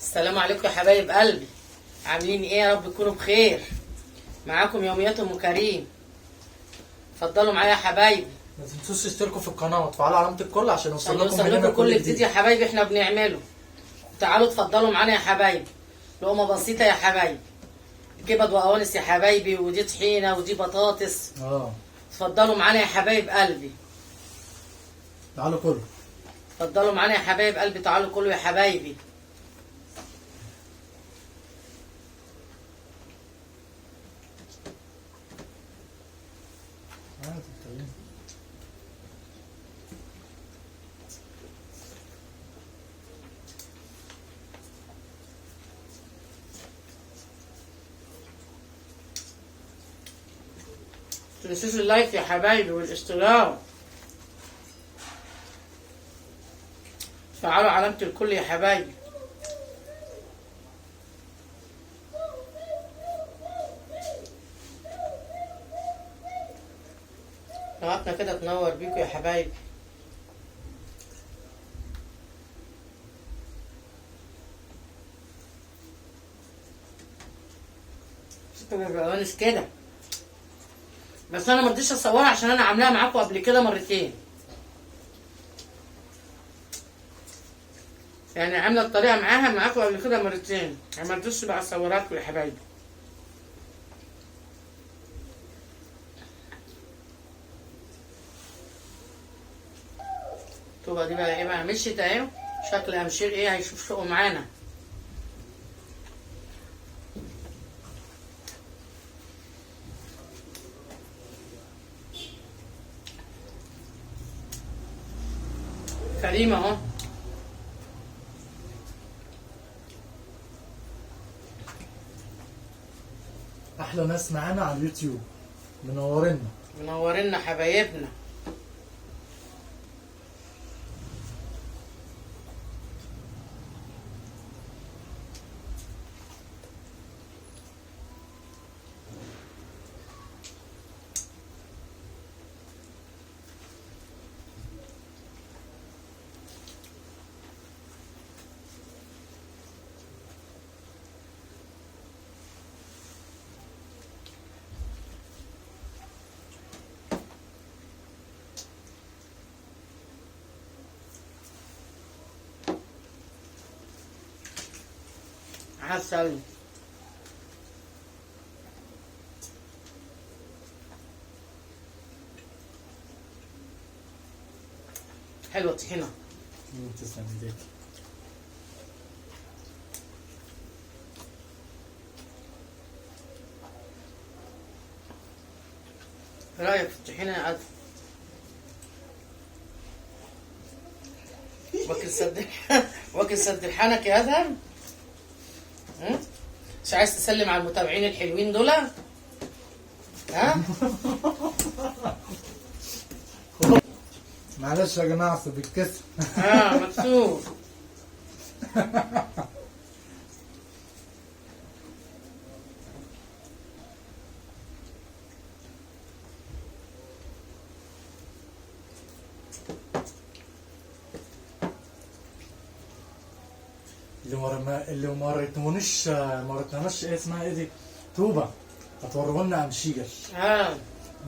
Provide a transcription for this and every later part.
السلام عليكم يا حبايب قلبي. عاملين ايه؟ يا رب تكونوا بخير. معاكم يوميات ام كريم. اتفضلوا معايا يا حبايبي ما تنسوش تشتركوا في القناه وتفعلوا علامه الكل عشان عشان يوصل يوصل لكم كل جديد يا حبايبي احنا بنعمله. تعالوا اتفضلوا معانا يا حبايبي. لقمه بسيطه يا حبايبي، كبد وقوانص يا حبايبي، ودي طحينه ودي بطاطس. اتفضلوا معانا يا حبايب قلبي. تعالوا كله. اتفضلوا معانا يا حبايب قلبي، تعالوا كله يا حبايبي. متنسوش اللايك يا حبايبي والاشتراك. فعلوا علامة الكل يا حبايبي. قناتنا كده تنور بيكم يا حبايبي. شكرا يا بقوانس كده، بس انا مرضيش اصورها عشان انا عاملاها معاكم قبل كده مرتين، يعني عامله الطريقه معاكم قبل كده مرتين، ما مرضيش بقى اصورها لكم يا حبايبي. الطوبه دي بقى ايه بقى؟ مشيت اهي. شكل امشير ايه هيشوفوا معانا. كريمه اهو. احلى ناس معانا على اليوتيوب، منورنا حبايبنا. عسل. حلوه الطحينه. تسلم ايديك. ايه رايك في الطحينه يا قدر؟ واكل سدحانك يا ادهم؟ مش عايز تسلم على المتابعين الحلوين دول؟ ها؟ معلش يا جماعه اصل بيتكسر. مكسور. اللي ما وريتناش ايه اسمها ايه دي؟ طوبه. هتوروا لنا امشير.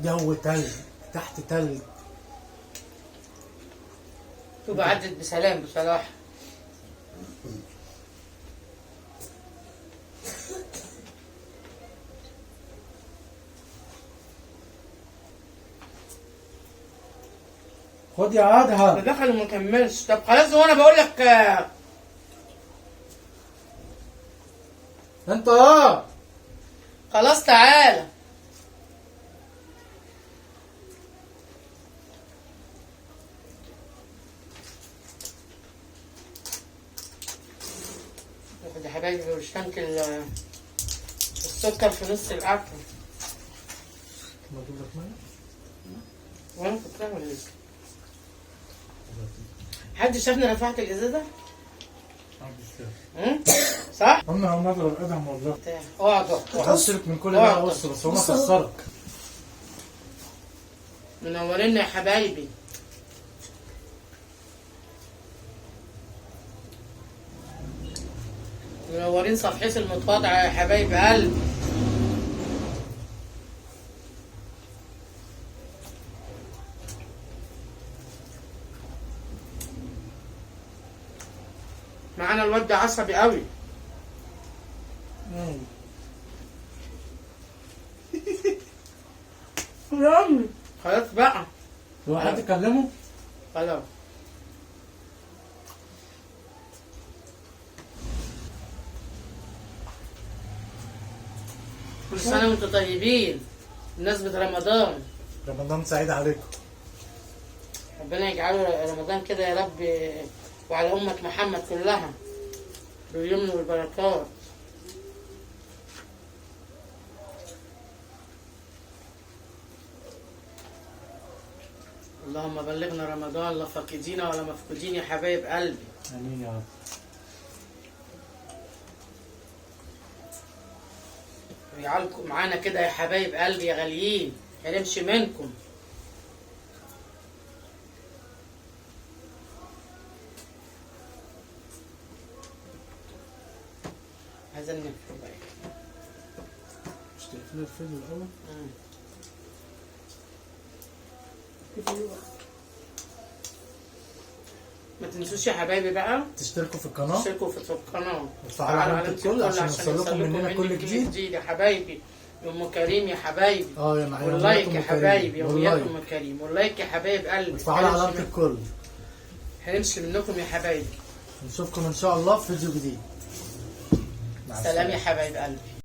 جو تلج تحت تلج. طوبة عدت بسلام بصراحة. خد يا ادهم. دخل وما كملش. طب خلاص، وانا بقول لك انت خلاص تعالى. ناخد يا حبايبي وشتنك السكر في نص الاكل. ما اجيب لك ميه؟ وانا كنت بعمل ايه؟ حد شافني رفعت الازازه؟ صح؟ قلنا هو نضرب ادهم والله. اقعد هسيبك من كل ده. بص هو خسرك. منورين يا حبايبي. منورين صفحتي المتواضعة يا حبايب قلبي. معانا الواد ده عصبي قوي. يا عمي خلاص بقى. هو حد كلمه؟ خلاص. كل سنة وانتم طيبين بمناسبة رمضان. رمضان سعيد عليكم. ربنا يجعله رمضان كده يا رب، وعلى أمة محمد كلها باليمن والبركات. اللهم بلغنا رمضان لا فاقدين ولا مفقودين يا حبايب قلبي. امين يا رب. ويجعلكم معانا كده يا حبايب قلبي يا غاليين، هنمشي منكم. عايزين نقفل بقى. مش تقفل الفيلم الاول؟ ما تنسوش يا حبايبي بقى تشتركوا في القناه، تشتركوا في القناه وتفعلوا علامه الكل عشان يوصلكم مننا كل جديد يا حبايبي. يا ام كريم يا حبايبي. يا معلم. واللايك يا حبايبي، يوميات ام كريم، واللايك يا حبايب قلبي. وتفعلوا علامه الكل. هنمشي منكم يا حبايبي. نشوفكم ان شاء الله في فيديو جديد. سلام يا حبايب قلبي.